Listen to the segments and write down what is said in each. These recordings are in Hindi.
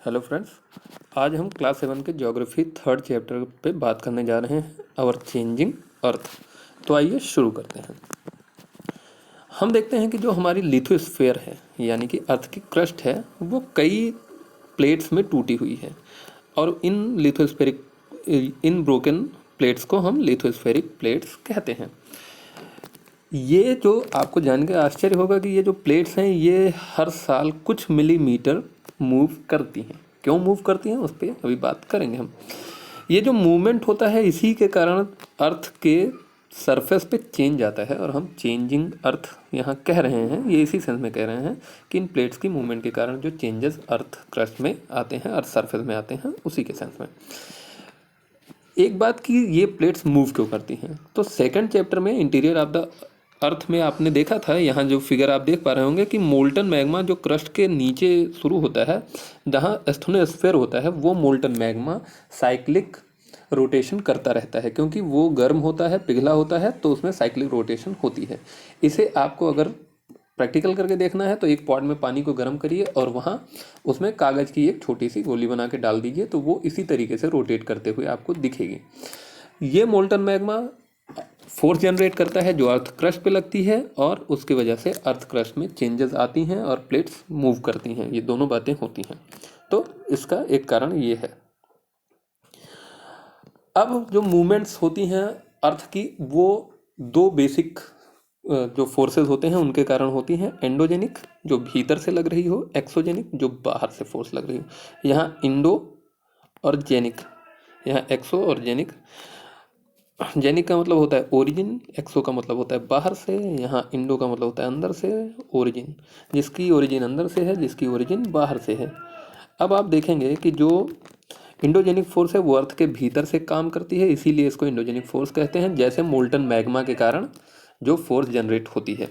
हेलो फ्रेंड्स, आज हम क्लास 7 के ज्योग्राफी थर्ड चैप्टर पे बात करने जा रहे हैं, आवर चेंजिंग अर्थ। तो आइए शुरू करते हैं। हम देखते हैं कि जो हमारी लिथोस्फीयर है यानी कि अर्थ की क्रस्ट है वो कई प्लेट्स में टूटी हुई है और इन ब्रोकन प्लेट्स को हम लिथोस्फेरिक प्लेट्स कहते हैं। ये जो आपको जान के आश्चर्य होगा कि ये जो प्लेट्स हैं ये हर साल कुछ मिलीमीटर मूव करती हैं। क्यों मूव करती हैं उस पर अभी बात करेंगे हम। ये जो मूवमेंट होता है इसी के कारण अर्थ के सरफेस पे चेंज आता है और हम चेंजिंग अर्थ यहाँ कह रहे हैं। ये इसी सेंस में कह रहे हैं कि इन प्लेट्स की मूवमेंट के कारण जो चेंजेस अर्थ क्रस्ट में आते हैं, अर्थ सरफेस में आते हैं, उसी के सेंस में। एक बात कि ये प्लेट्स मूव क्यों करती हैं, तो सेकंड चैप्टर में इंटीरियर ऑफ द अर्थ में आपने देखा था, यहाँ जो फिगर आप देख पा रहे होंगे कि मोल्टन मैग्मा जो क्रस्ट के नीचे शुरू होता है, जहाँ एस्थोनोस्फीयर होता है, वो मोल्टन मैग्मा साइक्लिक रोटेशन करता रहता है क्योंकि वो गर्म होता है, पिघला होता है, तो उसमें साइक्लिक रोटेशन होती है। इसे आपको अगर प्रैक्टिकल करके देखना है तो एक पॉट में पानी को गर्म करिए और वहाँ उसमें कागज़ की एक छोटी सी गोली बना के डाल दीजिए, तो वो इसी तरीके से रोटेट करते हुए आपको दिखेगी। ये मोल्टन मैग्मा फोर्स जनरेट करता है जो अर्थ क्रस्ट पे लगती है और उसकी वजह से अर्थ क्रस्ट में चेंजेस आती हैं और प्लेट्स मूव करती हैं। ये दोनों बातें होती हैं, तो इसका एक कारण ये है। अब जो मूवमेंट्स होती हैं अर्थ की, वो दो बेसिक जो फोर्सेस होते हैं उनके कारण होती हैं। एंडोजेनिक जो भीतर से लग रही हो, एक्सोजेनिक जो बाहर से फोर्स लग रही हो। यहाँ इंडो और जेनिक, यहाँ एक्सो और जेनिक। जेनिक का मतलब होता है ओरिजिन, एक्सो का मतलब होता है बाहर से, यहाँ इंडो का मतलब होता है अंदर से। ओरिजिन, जिसकी ओरिजिन अंदर से है, जिसकी ओरिजिन बाहर से है। अब आप देखेंगे कि जो इंडोजेनिक फोर्स है वो अर्थ के भीतर से काम करती है, इसीलिए इसको इंडोजेनिक फोर्स कहते हैं, जैसे मोल्टन मैग्मा के कारण जो फोर्स जनरेट होती है।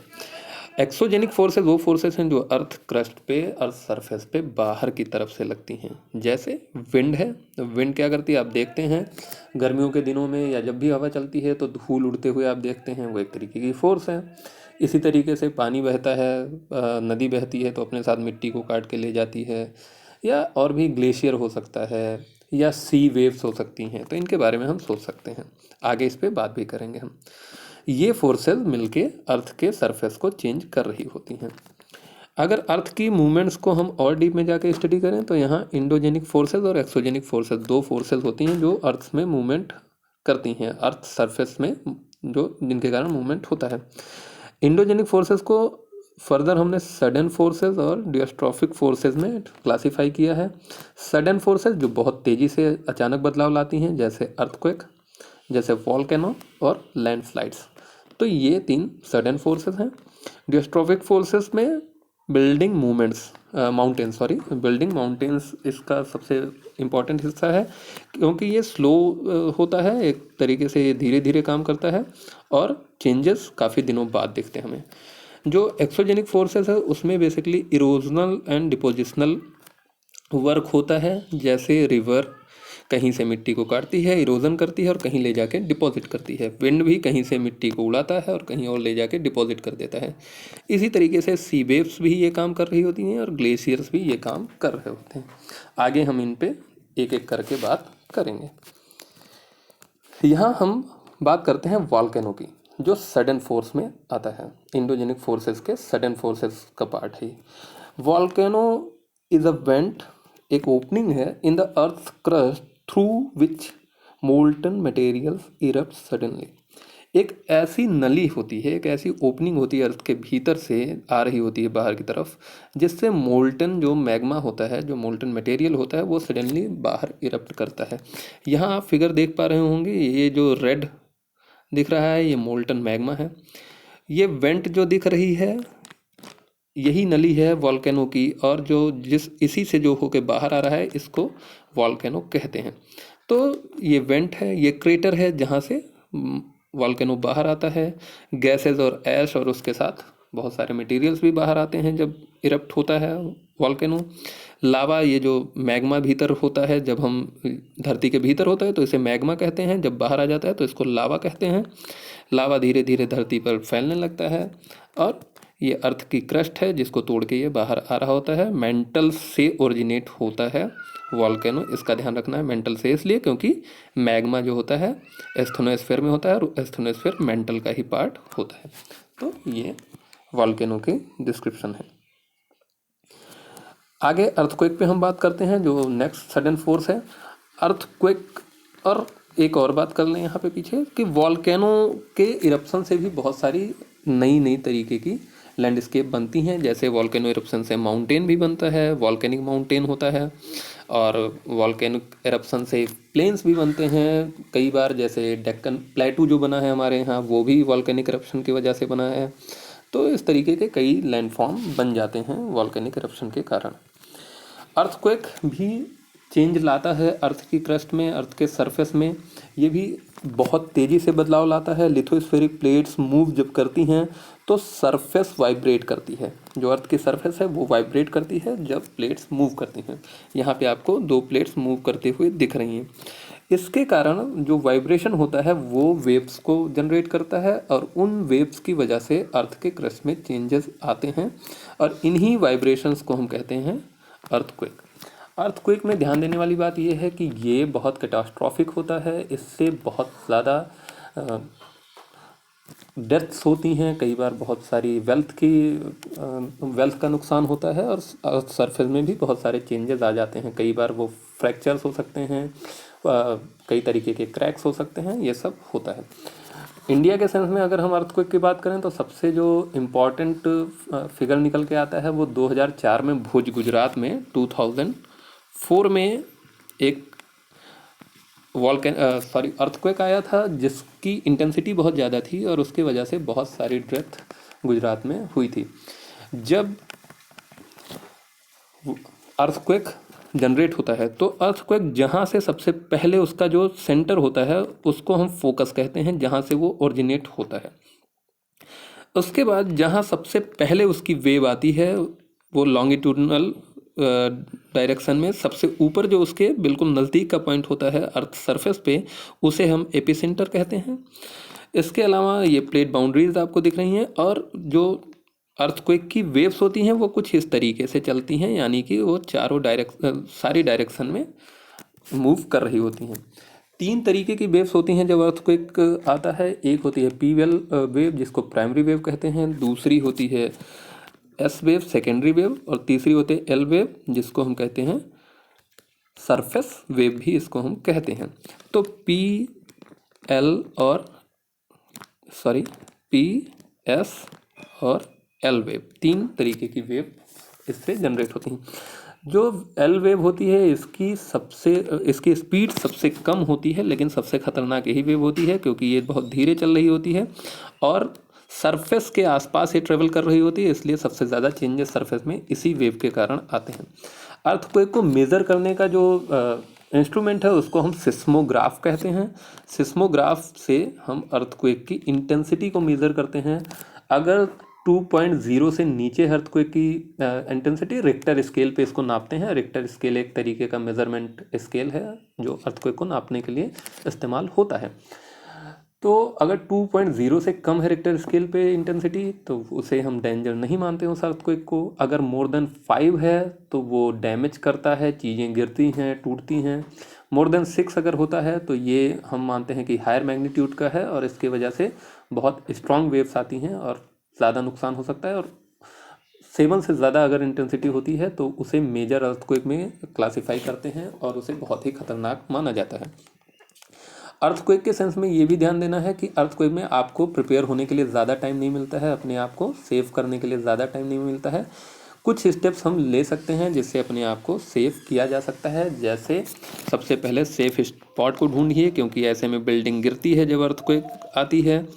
एक्सोजेनिक फोर्सेस वो फोर्सेस हैं जो अर्थ क्रस्ट पे, अर्थ सरफेस पे बाहर की तरफ से लगती हैं। जैसे विंड है, विंड क्या करती है आप देखते हैं गर्मियों के दिनों में या जब भी हवा चलती है तो धूल उड़ते हुए आप देखते हैं, वो एक तरीके की फोर्स है। इसी तरीके से पानी बहता है, नदी बहती है तो अपने साथ मिट्टी को काट के ले जाती है, या और भी ग्लेशियर हो सकता है, या सी वेव्स हो सकती हैं। तो इनके बारे में हम सोच सकते हैं, आगे इस पर बात भी करेंगे हम। ये फोर्सेस मिलके अर्थ के सरफेस को चेंज कर रही होती हैं। अगर अर्थ की मूवमेंट्स को हम और डीप में जाके स्टडी करें तो यहाँ इंडोजेनिक फोर्सेस और एक्सोजेनिक फोर्सेस दो फोर्सेस होती हैं जो अर्थ में मूवमेंट करती हैं, अर्थ सरफेस में, जो जिनके कारण मूवमेंट होता है। इंडोजेनिक फोर्सेस को फर्दर हमने सडन फोर्सेस और डिस्ट्रॉफिक फोर्सेस में क्लासीफाई किया है। सडन फोर्सेस जो बहुत तेज़ी से अचानक बदलाव लाती हैं, जैसे अर्थक्वेक, जैसे वॉल्केनो और लैंडस्लाइड्स। तो ये तीन सडन फोर्सेस हैं। डिस्ट्रॉफिक फोर्सेस में बिल्डिंग माउंटेन्स इसका सबसे इम्पॉर्टेंट हिस्सा है, क्योंकि ये स्लो होता है, एक तरीके से ये धीरे धीरे काम करता है और चेंजेस काफ़ी दिनों बाद दिखते हैं हमें। जो एक्सोजेनिक फोर्सेस है उसमें basically erosional and depositional work होता है, जैसे रिवर कहीं से मिट्टी को काटती है, इरोजन करती है और कहीं ले जाके डिपॉजिट करती है। विंड भी कहीं से मिट्टी को उड़ाता है और कहीं और ले जाके डिपॉजिट कर देता है। इसी तरीके से सी वेव्स भी ये काम कर रही होती हैं और ग्लेशियर्स भी ये काम कर रहे होते हैं। आगे हम इन पे एक एक करके बात करेंगे। यहाँ हम बात करते हैं वॉल्केनो की, जो सडन फोर्स में आता है। इंडोजेनिक फोर्सेस के सडन फोर्सेस का पार्ट है। वॉल्केनो इज अ वेंट, एक ओपनिंग है in the earth crust through which molten materials erupt suddenly. एक ऐसी नली होती है, एक ऐसी ओपनिंग होती है अर्थ के भीतर से आ रही होती है बाहर की तरफ, जिससे मोल्टन जो मैग्मा होता है, जो मोल्टन मटेरियल होता है, वो सडनली बाहर इरप्ट करता है। यहाँ आप फिगर देख पा रहे होंगे, ये जो रेड दिख रहा है ये मोल्टन मैग्मा है। ये वेंट जो दिख रही है यही नली है वॉल्केनो की, और जो इसी से जो होके बाहर आ रहा है इसको वॉल्केनो कहते हैं। तो ये वेंट है, ये क्रेटर है जहाँ से वॉल्केनो बाहर आता है। गैसेस और ऐश और उसके साथ बहुत सारे मटेरियल्स भी बाहर आते हैं जब इरप्ट होता है वॉल्केनो। लावा, ये जो मैग्मा भीतर होता है, जब हम धरती के भीतर होता है तो इसे मैग्मा कहते हैं, जब बाहर आ जाता है तो इसको लावा कहते हैं। लावा धीरे धीरे धरती पर फैलने लगता है और ये अर्थ की क्रस्ट है जिसको तोड़ के ये बाहर आ रहा होता है। मेंटल से ओरिजिनेट होता है वॉल्केनो, इसका ध्यान रखना है। मेंटल से इसलिए क्योंकि मैग्मा जो होता है एस्थेनोस्फीयर में होता है और एस्थेनोस्फीयर मेंटल का ही पार्ट होता है। तो ये वॉल्केनो की डिस्क्रिप्शन है। आगे अर्थक्वेक पे हम बात करते हैं, जो नेक्स्ट सडन फोर्स है अर्थक्वेक। और एक और बात कर लें यहाँ पे पीछे कि वॉल्केनो के इरप्शन से भी बहुत सारी नई नई तरीके की लैंडस्केप बनती हैं। जैसे वॉल्केनो इरप्शन से माउंटेन भी बनता है, वॉल्केनिक माउंटेन होता है, और वॉल्केनिक इरप्शन से प्लेन्स भी बनते हैं कई बार। जैसे डेक्कन प्लेटू जो बना है हमारे यहाँ, वो भी वॉल्केनिक इरप्शन की वजह से बना है। तो इस तरीके के कई लैंडफॉर्म बन जाते हैं वॉल्केनिक इरप्शन के कारण। अर्थक्वेक भी चेंज लाता है अर्थ की क्रस्ट में, अर्थ के सरफेस में। ये भी बहुत तेज़ी से बदलाव लाता है। लिथोस्फेरिक प्लेट्स मूव जब करती हैं तो सरफेस वाइब्रेट करती है। जो अर्थ की सरफेस है वो वाइब्रेट करती है जब प्लेट्स मूव करती हैं। यहाँ पे आपको 2 प्लेट्स मूव करते हुए दिख रही हैं। इसके कारण जो वाइब्रेशन होता है वो वेव्स को जनरेट करता है, और उन वेव्स की वजह से अर्थ के क्रस्ट में चेंजेस आते हैं, और इन्हीं वाइब्रेशंस को हम कहते हैं अर्थक्वेक। अर्थक्वेक में ध्यान देने वाली बात यह है कि ये बहुत कैटास्ट्रॉफिक होता है। इससे बहुत ज़्यादा डेथ्स होती हैं, कई बार बहुत सारी वेल्थ का नुकसान होता है, और सरफेस में भी बहुत सारे चेंजेस आ जाते हैं। कई बार वो फ्रैक्चर्स हो सकते हैं, कई तरीके के क्रैक्स हो सकते हैं, ये सब होता है। इंडिया के सेंस में अगर हम अर्थक्वेक की बात करें तो सबसे जो इम्पॉर्टेंट फिगर निकल के आता है वो 2004 में भुज गुजरात में 2004 में एक अर्थक्वेक आया था, जिसकी इंटेंसिटी बहुत ज़्यादा थी और उसकी वजह से बहुत सारी डेथ गुजरात में हुई थी। जब अर्थक्वेक जनरेट होता है तो अर्थक्वेक जहाँ से सबसे पहले उसका जो सेंटर होता है उसको हम फोकस कहते हैं, जहाँ से वो ओरिजिनेट होता है। उसके बाद जहाँ सबसे पहले उसकी वेव आती है वो लॉन्गिट्यूडनल डायरेक्शन में सबसे ऊपर जो उसके बिल्कुल नज़दीक का पॉइंट होता है अर्थ सरफेस पे, उसे हम एपिसेंटर कहते हैं। इसके अलावा ये प्लेट बाउंड्रीज आपको दिख रही हैं, और जो अर्थक्वेक की वेव्स होती हैं वो कुछ इस तरीके से चलती हैं, यानी कि वो सारी डायरेक्शन में मूव कर रही होती हैं। 3 तरीके की वेव्स होती हैं जब अर्थक्वेक आता है। एक होती है पी वेव जिसको प्राइमरी वेव कहते हैं, दूसरी होती है एस वेव सेकेंडरी वेव, और तीसरी होती है एल वेव जिसको हम कहते हैं सरफेस वेव भी इसको हम कहते हैं। तो पी एस और एल वेव 3 तरीके की वेव इससे जनरेट होती हैं। जो एल वेव होती है इसकी स्पीड सबसे कम होती है, लेकिन सबसे खतरनाक यही वेव होती है क्योंकि ये बहुत धीरे चल रही होती है और सरफेस के आसपास ये ट्रेवल कर रही होती है, इसलिए सबसे ज़्यादा चेंजेस सरफेस में इसी वेव के कारण आते हैं। अर्थक्वेक को मेज़र करने का जो इंस्ट्रूमेंट है उसको हम सिस्मोग्राफ कहते हैं। सिस्मोग्राफ से हम अर्थक्वेक की इंटेंसिटी को मेज़र करते हैं। अगर 2.0 से नीचे अर्थक्वेक की इंटेंसिटी, रिक्टर स्केल पे इसको नापते हैं। रिक्टर स्केल एक तरीके का मेज़रमेंट स्केल है जो अर्थक्वेक को नापने के लिए इस्तेमाल होता है। तो अगर 2.0 से कम है रिक्टर स्केल पे इंटेंसिटी तो उसे हम डेंजर नहीं मानते उस अर्थक्वेक को। अगर मोर देन 5 है तो वो डैमेज करता है, चीज़ें गिरती हैं, टूटती हैं। मोर देन 6 अगर होता है तो ये हम मानते हैं कि हायर मैग्नीट्यूड का है और इसके वजह से बहुत स्ट्रॉन्ग वेव्स आती हैं और ज़्यादा नुकसान हो सकता है। और 7 से ज़्यादा अगर इंटेंसिटी होती है तो उसे मेजर अर्थक्वेक में क्लासीफाई करते हैं और उसे बहुत ही खतरनाक माना जाता है। अर्थक्वेक के सेंस में ये भी ध्यान देना है कि अर्थक्वेक में आपको प्रिपेयर होने के लिए ज़्यादा टाइम नहीं मिलता है, अपने आप को सेव करने के लिए ज़्यादा टाइम नहीं मिलता है। कुछ स्टेप्स हम ले सकते हैं जिससे अपने आप को सेव किया जा सकता है। जैसे सबसे पहले सेफ स्पॉट को ढूंढिए, क्योंकि ऐसे में बिल्डिंग गिरती है जब अर्थक्वेक आती है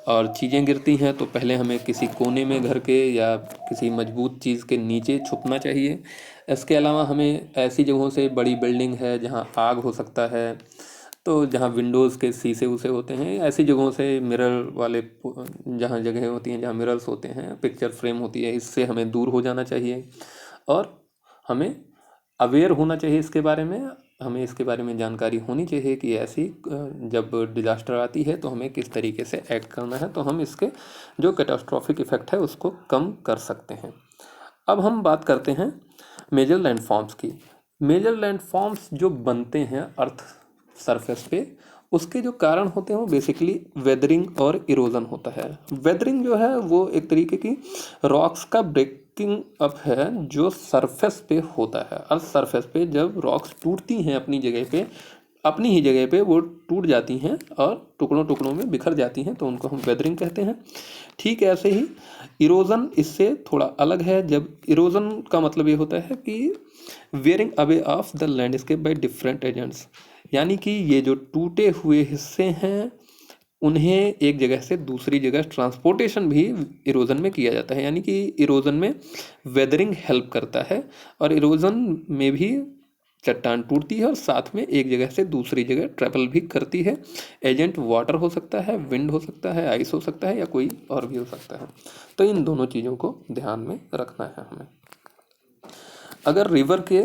और चीज़ें गिरती हैं तो पहले हमें किसी कोने में घर के या किसी मजबूत चीज़ के नीचे छुपना चाहिए। इसके अलावा हमें ऐसी जगहों से, बड़ी बिल्डिंग है जहाँ आग हो सकता है, तो जहाँ विंडोज़ के शीशे उसे होते हैं, ऐसी जगहों से मिरर वाले जहाँ जगह होती हैं जहाँ मिरर्स होते हैं, पिक्चर फ्रेम होती है, इससे हमें दूर हो जाना चाहिए। और हमें अवेयर होना चाहिए इसके बारे में, हमें इसके बारे में जानकारी होनी चाहिए कि ऐसी जब डिज़ास्टर आती है तो हमें किस तरीके से एक्ट करना है, तो हम इसके जो कैटास्ट्रॉफिक इफ़ेक्ट है उसको कम कर सकते हैं। अब हम बात करते हैं मेजर लैंडफॉर्म्स की। मेजर लैंडफॉर्म्स जो बनते हैं अर्थ सरफेस पे, उसके जो कारण होते हैं वो बेसिकली वेदरिंग और इरोजन होता है। वेदरिंग जो है वो एक तरीके की रॉक्स का ब्रेकिंग अप है जो सरफेस पे होता है। अर्थ सरफेस पे जब रॉक्स टूटती हैं अपनी जगह पे, अपनी ही जगह पे वो टूट जाती हैं और टुकड़ों टुकड़ों में बिखर जाती हैं, तो उनको हम वेदरिंग कहते हैं। ठीक ऐसे ही इरोजन इससे थोड़ा अलग है। जब इरोजन का मतलब ये होता है कि wearing away of the landscape by different agents, यानी कि ये जो टूटे हुए हिस्से हैं उन्हें एक जगह से दूसरी जगह ट्रांसपोर्टेशन भी इरोजन में किया जाता है। यानी कि इरोजन में वेदरिंग हेल्प करता है और इरोजन में भी चट्टान टूटती है और साथ में एक जगह से दूसरी जगह ट्रैवल भी करती है। एजेंट वाटर हो सकता है, विंड हो सकता है, आइस हो सकता है या कोई और भी हो सकता है। तो इन दोनों चीज़ों को ध्यान में रखना है हमें। अगर रिवर के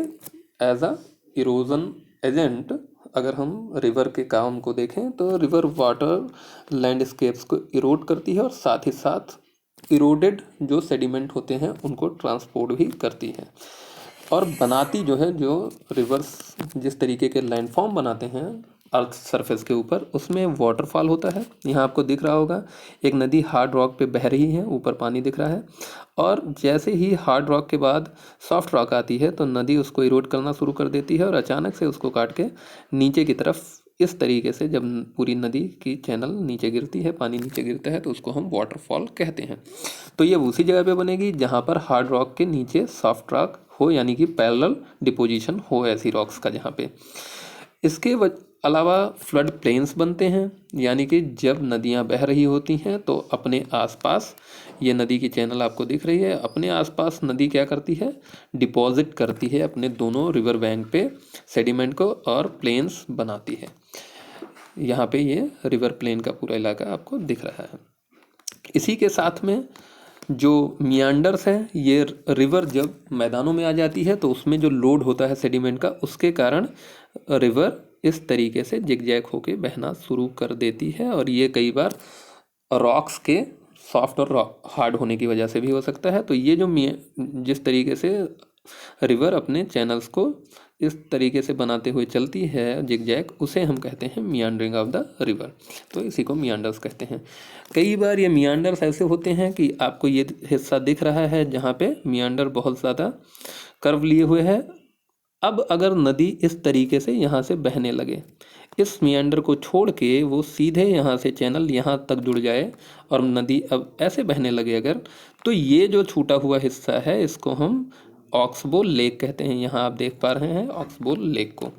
एज अ इरोजन एजेंट, अगर हम रिवर के काम को देखें तो रिवर वाटर लैंडस्केप्स को इरोड करती है और साथ ही साथ इरोडेड जो सेडिमेंट होते हैं उनको ट्रांसपोर्ट भी करती है और बनाती जो है, जो रिवर्स जिस तरीके के लैंडफॉर्म बनाते हैं अर्थ सरफेस के ऊपर, उसमें वाटरफॉल होता है। यहाँ आपको दिख रहा होगा एक नदी हार्ड रॉक पे बह रही है, ऊपर पानी दिख रहा है, और जैसे ही हार्ड रॉक के बाद सॉफ्ट रॉक आती है तो नदी उसको इरोड करना शुरू कर देती है और अचानक से उसको काट के नीचे की तरफ इस तरीके से जब पूरी नदी की चैनल नीचे गिरती है, पानी नीचे गिरता है, तो उसको हम वाटरफॉल कहते हैं। तो ये उसी जगह पे बनेगी जहाँ पर हार्ड रॉक के नीचे सॉफ्ट रॉक हो, यानी कि पैरेलल डिपोजिशन हो ऐसी रॉक्स का जहाँ पे। इसके अलावा फ्लड प्लेन्स बनते हैं, यानी कि जब नदियाँ बह रही होती हैं तो अपने आसपास, ये नदी की चैनल आपको दिख रही है, अपने आसपास नदी क्या करती है, डिपॉजिट करती है अपने दोनों रिवर बैंक पे सेडिमेंट को और प्लेन्स बनाती है। यहाँ पे ये रिवर प्लेन का पूरा इलाका आपको दिख रहा है। इसी के साथ में जो मियांडर्स हैं, ये रिवर जब मैदानों में आ जाती है तो उसमें जो लोड होता है सेडिमेंट का, उसके कारण रिवर इस तरीके से जिगजैग होके बहना शुरू कर देती है और ये कई बार रॉक्स के सॉफ्ट और हार्ड होने की वजह से भी हो सकता है। तो ये जो जिस तरीके से रिवर अपने चैनल्स को इस तरीके से बनाते हुए चलती है जिगजैग, उसे हम कहते हैं मियांडरिंग ऑफ द रिवर। तो इसी को मियांडर्स कहते हैं। कई बार ये मियांडर्स ऐसे होते हैं कि आपको ये हिस्सा दिख रहा है जहाँ पे मियांडर बहुत ज़्यादा कर्व लिए हुए है। अब अगर नदी इस तरीके से यहाँ से बहने लगे, इस मियांडर को छोड़ के वो सीधे यहाँ से चैनल यहाँ तक जुड़ जाए और नदी अब ऐसे बहने लगे अगर, तो ये जो छूटा हुआ हिस्सा है इसको हम ऑक्सबो लेक कहते हैं। यहाँ आप देख पा रहे हैं ऑक्सबो लेक को,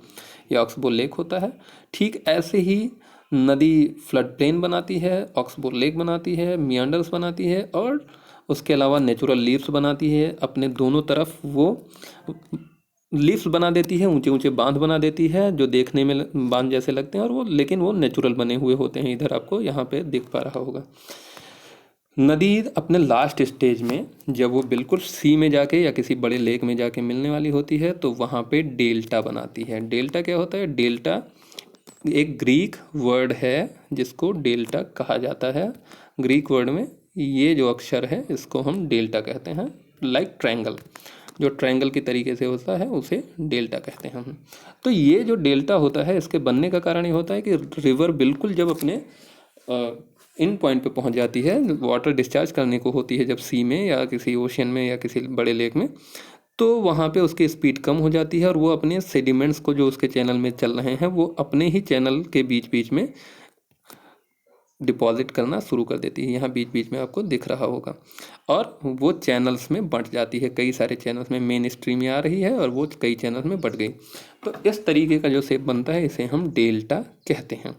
ये ऑक्सबो लेक होता है। ठीक ऐसे ही नदी फ्लड प्लेन बनाती है, ऑक्सबो लेक बनाती है, मियांडर्स बनाती है और उसके अलावा नेचुरल लीव्स बनाती है। अपने दोनों तरफ वो लीव्स बना देती है, ऊंचे ऊंचे बांध बना देती है जो देखने में बांध जैसे लगते हैं और वो लेकिन वो नेचुरल बने हुए होते हैं। इधर आपको यहाँ पे दिख पा रहा होगा। नदी अपने लास्ट स्टेज में जब वो बिल्कुल सी में जाके या किसी बड़े लेक में जाके मिलने वाली होती है तो वहाँ पे डेल्टा बनाती है। डेल्टा क्या होता है? डेल्टा एक ग्रीक वर्ड है जिसको डेल्टा कहा जाता है। ग्रीक वर्ड में ये जो अक्षर है इसको हम डेल्टा कहते हैं। लाइक ट्रायंगल, जो ट्रायंगल की तरीके से होता है उसे डेल्टा कहते हैं हम। तो ये जो डेल्टा होता है इसके बनने का कारण ये होता है कि रिवर बिल्कुल जब अपने इन पॉइंट पे पहुंच जाती है, वाटर डिस्चार्ज करने को होती है जब सी में या किसी ओशियन में या किसी बड़े लेक में, तो वहाँ पे उसकी स्पीड कम हो जाती है और वो अपने सेडिमेंट्स को जो उसके चैनल में चल रहे हैं वो अपने ही चैनल के बीच बीच में डिपॉजिट करना शुरू कर देती है। यहाँ बीच बीच में आपको दिख रहा होगा और वो चैनल्स में बंट जाती है। कई सारे चैनल्स में मेन स्ट्रीम में आ रही है और वो कई चैनल्स में बंट गई। तो इस तरीके का जो शेप बनता है इसे हम डेल्टा कहते हैं।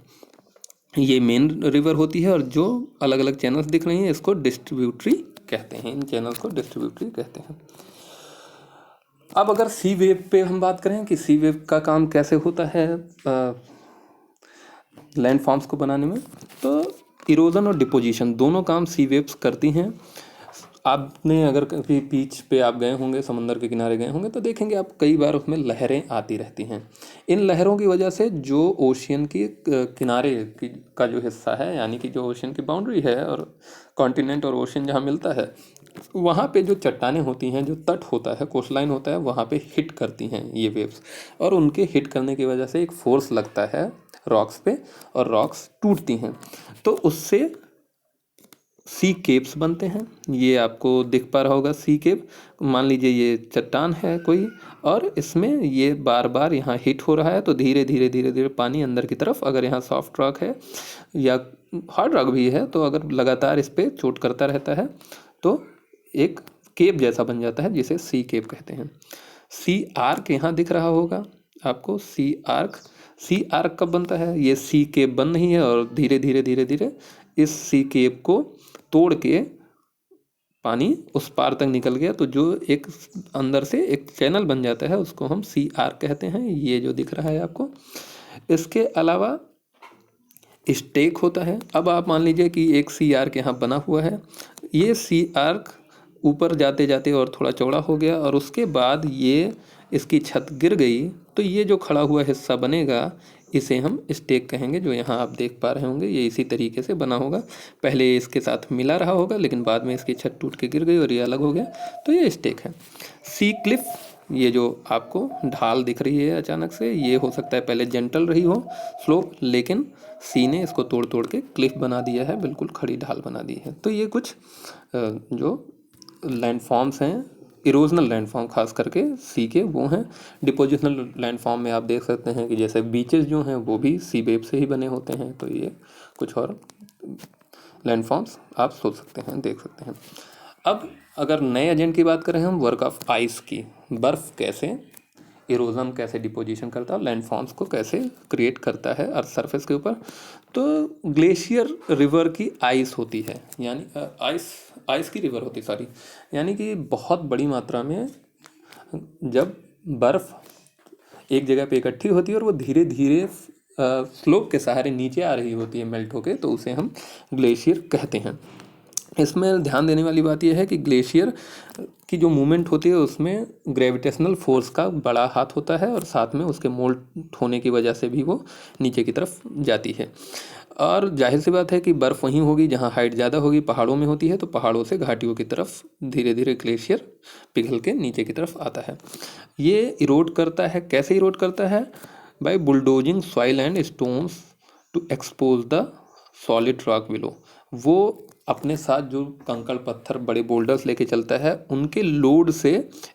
ये मेन रिवर होती है और जो अलग अलग चैनल्स दिख रही हैं इसको डिस्ट्रीब्यूटरी कहते हैं। इन चैनल्स को डिस्ट्रीब्यूटरी कहते हैं। अब अगर सी वेव पे हम बात करें कि सी वेव का काम कैसे होता है लैंड फॉर्म्स को बनाने में, तो इरोजन और डिपोजिशन दोनों काम सी वेव्स करती हैं। आपने अगर कभी बीच पे आप गए होंगे, समंदर के किनारे गए होंगे, तो देखेंगे आप कई बार उसमें लहरें आती रहती हैं। इन लहरों की वजह से जो ओशियन की किनारे की का जो हिस्सा है, यानी कि जो ओशियन की बाउंड्री है और कॉन्टिनेंट और ओशियन जहाँ मिलता है, वहाँ पे जो चट्टानें होती हैं, जो तट होता है, कोस्टलाइन होता है, वहाँ पे हिट करती हैं ये वेव्स। और उनके हिट करने की वजह से एक फोर्स लगता है रॉक्स पे, और रॉक्स टूटती हैं। तो उससे सी केव्स बनते हैं। ये आपको दिख पा रहा होगा सी केव। मान लीजिए ये चट्टान है कोई, और इसमें ये बार बार यहाँ हिट हो रहा है, तो धीरे धीरे धीरे धीरे पानी अंदर की तरफ, अगर यहाँ सॉफ्ट रॉक है या हार्ड रॉक भी है, तो अगर लगातार इस पर चोट करता रहता है तो एक केव जैसा बन जाता है, जिसे सी केव कहते हैं। सी आर्क यहाँ दिख रहा होगा आपको, सी आर्क। सी आर्क कब बनता है? ये सी केव बन रही है और धीरे धीरे धीरे धीरे इस सी केव को तोड़ के पानी उस पार तक निकल गया, तो जो एक अंदर से एक चैनल बन जाता है, उसको हम सी आर्क कहते हैं। ये जो दिख रहा है आपको। इसके अलावा स्टेक होता है। अब आप मान लीजिए कि एक सी आर्क यहाँ बना हुआ है, ये सी आर्क ऊपर जाते जाते और थोड़ा चौड़ा हो गया, और उसके बाद ये इसकी छत गिर गई, तो ये जो खड़ा हुआ हिस्सा बनेगा, इसे हम स्टेक कहेंगे। जो यहाँ आप देख पा रहे होंगे, ये इसी तरीके से बना होगा। पहले ये इसके साथ मिला रहा होगा, लेकिन बाद में इसकी छत टूट के गिर गई और ये अलग हो गया, तो ये स्टेक है। सी क्लिफ, ये जो आपको ढाल दिख रही है अचानक से, ये हो सकता है पहले जेंटल रही हो स्लोप, लेकिन सी ने इसको तोड़ तोड़ के क्लिफ बना दिया है, बिल्कुल खड़ी ढाल बना दी है। तो ये कुछ जो लैंडफॉर्म्स हैं, इरोजनल लैंडफॉर्म खास करके सी के, वो हैं। डिपोजिशनल लैंडफॉर्म में आप देख सकते हैं कि जैसे बीचेस जो हैं वो भी सी वेव से ही बने होते हैं। तो ये कुछ और लैंडफॉर्म्स आप सोच सकते हैं, देख सकते हैं। अब अगर नए एजेंट की बात करें हम, वर्क ऑफ आइस की, बर्फ़ कैसे इरोजन, कैसे डिपोजिशन करता है, लैंडफॉर्म्स को कैसे क्रिएट करता है अर्थ सरफेस के ऊपर। तो ग्लेशियर रिवर की आइस होती है, यानी आइस की रिवर होती, सॉरी, यानी कि बहुत बड़ी मात्रा में जब बर्फ़ एक जगह पे इकट्ठी होती है और वो धीरे धीरे स्लोप के सहारे नीचे आ रही होती है मेल्ट होके, तो उसे हम ग्लेशियर कहते हैं। इसमें ध्यान देने वाली बात यह है कि ग्लेशियर की जो मूवमेंट होती है उसमें ग्रेविटेशनल फोर्स का बड़ा हाथ होता है, और साथ में उसके मोल्ट होने की वजह से भी वो नीचे की तरफ जाती है। और जाहिर सी बात है कि बर्फ़ वहीं होगी जहाँ हाइट ज़्यादा होगी, पहाड़ों में होती है, तो पहाड़ों से घाटियों की तरफ धीरे धीरे ग्लेशियर पिघल के नीचे की तरफ आता है। ये इरोड करता है, कैसे इरोड करता है? By bulldozing soil and stones to expose the solid rock below. वो अपने साथ जो कंकड़ पत्थर बड़े बोल्डर्स लेके चलता है, उनके लोड से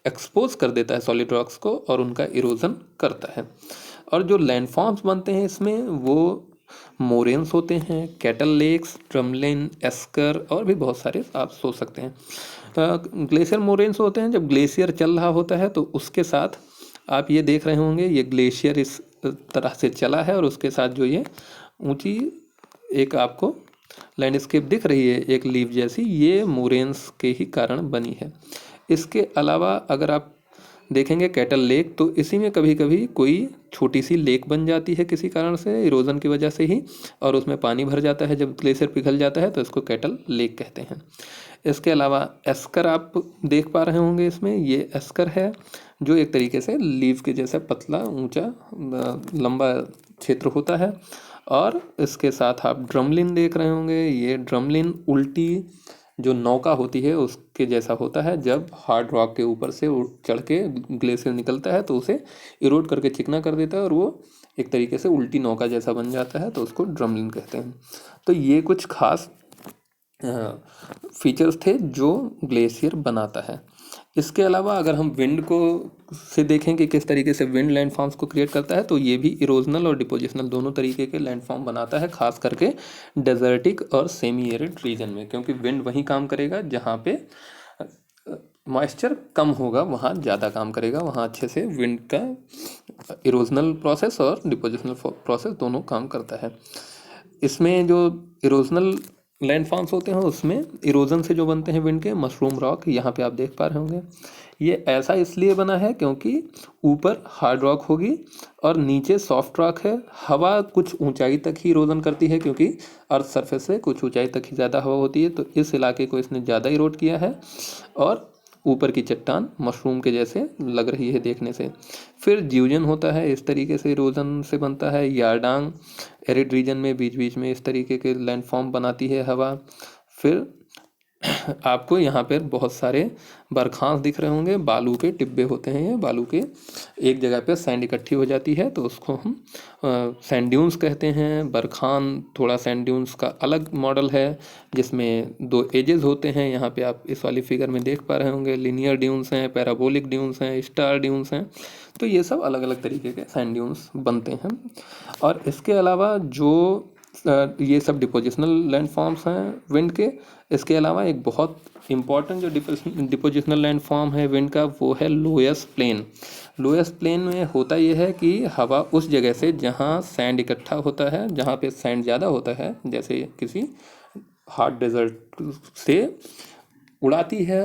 एक्सपोज कर देता है सॉलिड रॉक्स को, और उनका इरोजन करता है। और जो लैंडफॉर्म्स बनते हैं इसमें, वो मोरेन्स होते हैं, कैटल लेक्स, ड्रमलिन, एस्कर, और भी बहुत सारे आप सोच सकते हैं। ग्लेशियर मोरेन्स होते हैं जब ग्लेशियर चल रहा होता है, तो उसके साथ आप ये देख रहे होंगे, ये ग्लेशियर इस तरह से चला है, और उसके साथ जो ये ऊंची एक आपको लैंडस्केप दिख रही है, एक लीफ जैसी, ये मोरेन्स के ही कारण बनी है। इसके अलावा अगर आप देखेंगे कैटल लेक, तो इसी में कभी कभी कोई छोटी सी लेक बन जाती है किसी कारण से, इरोजन की वजह से ही, और उसमें पानी भर जाता है जब ग्लेशियर पिघल जाता है, तो इसको कैटल लेक कहते हैं। इसके अलावा एस्कर आप देख पा रहे होंगे, इसमें ये एस्कर है जो एक तरीके से लीफ के जैसा पतला ऊंचा लंबा क्षेत्र होता है। और इसके साथ आप ड्रमलिन देख रहे होंगे, ये ड्रमलिन उल्टी जो नौका होती है उसके जैसा होता है। जब हार्ड रॉक के ऊपर से चढ़ के ग्लेशियर निकलता है, तो उसे इरोड करके चिकना कर देता है, और वो एक तरीके से उल्टी नौका जैसा बन जाता है, तो उसको ड्रमलिन कहते हैं। तो ये कुछ खास फीचर्स थे जो ग्लेशियर बनाता है। इसके अलावा अगर हम विंड को से देखें कि किस तरीके से विंड लैंडफॉर्म्स को क्रिएट करता है, तो ये भी इरोजनल और डिपोजिशनल दोनों तरीके के लैंडफॉर्म बनाता है, खास करके डेजर्टिक और सेमी एरिड रीजन में, क्योंकि विंड वहीं काम करेगा जहाँ पे मॉइस्चर कम होगा, वहाँ ज़्यादा काम करेगा, वहाँ अच्छे से विंड का इरोजनल प्रोसेस और डिपोजिशनल प्रोसेस दोनों काम करता है। इसमें जो इरोजनल लैंडफॉर्म्स होते हैं उसमें इरोजन से जो बनते हैं विंड के, मशरूम रॉक यहाँ पे आप देख पा रहे होंगे। ये ऐसा इसलिए बना है क्योंकि ऊपर हार्ड रॉक होगी और नीचे सॉफ्ट रॉक है। हवा कुछ ऊंचाई तक ही इरोजन करती है क्योंकि अर्थ सरफेस से कुछ ऊंचाई तक ही ज़्यादा हवा होती है, तो इस इलाके को इसने ज़्यादा इरोड किया है और ऊपर की चट्टान मशरूम के जैसे लग रही है देखने से। फिर ज्यूजन होता है, इस तरीके से इरोजन से बनता है। यारडांग एरिड रीजन में बीच बीच में इस तरीके के लैंडफॉर्म बनाती है हवा। फिर आपको यहाँ पर बहुत सारे बरखांस दिख रहे होंगे, बालू के टिब्बे होते हैं ये, बालू के एक जगह पे सैंड इकट्ठी हो जाती है तो उसको हम सैंड ड्यून्स कहते हैं। बरखान थोड़ा सैंड ड्यून्स का अलग मॉडल है जिसमें दो एजेस होते हैं, यहाँ पे आप इस वाली फिगर में देख पा रहे होंगे। लीनियर ड्यून्स हैं, पैराबोलिक ड्यून्स हैं, स्टार ड्यून्स हैं, तो ये सब अलग अलग तरीके के सैंड ड्यून्स बनते हैं। और इसके अलावा जो ये सब डिपोजिशनल लैंडफॉर्म्स हैं विंड के। इसके अलावा एक बहुत इम्पॉर्टेंट जो डिपोजिशनल लैंडफॉर्म है विंड का वो है लोएस्ट प्लेन। लोएस्ट प्लेन में होता ये है कि हवा उस जगह से जहाँ सैंड इकट्ठा होता है, जहाँ पे सैंड ज़्यादा होता है, जैसे किसी हॉट डेजर्ट से उड़ाती है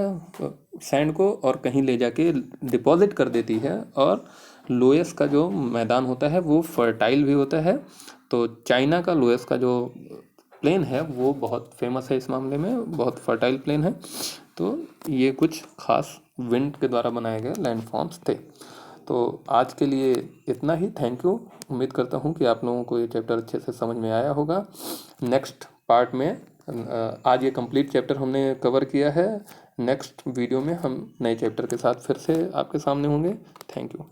सैंड को और कहीं ले जाके डिपॉजिट कर देती है। और लोएस्ट का जो मैदान होता है वो फर्टाइल भी होता है। तो चाइना का लोएस्ट का जो प्लेन है वो बहुत फेमस है इस मामले में, बहुत फर्टाइल प्लेन है। तो ये कुछ खास विंड के द्वारा बनाए गए लैंडफॉर्म्स थे। तो आज के लिए इतना ही। Thank you. उम्मीद करता हूँ कि आप लोगों को ये चैप्टर अच्छे से समझ में आया होगा। नेक्स्ट पार्ट में आज ये कंप्लीट चैप्टर हमने कवर किया है। नेक्स्ट वीडियो में हम नए चैप्टर के साथ फिर से आपके सामने होंगे। Thank you.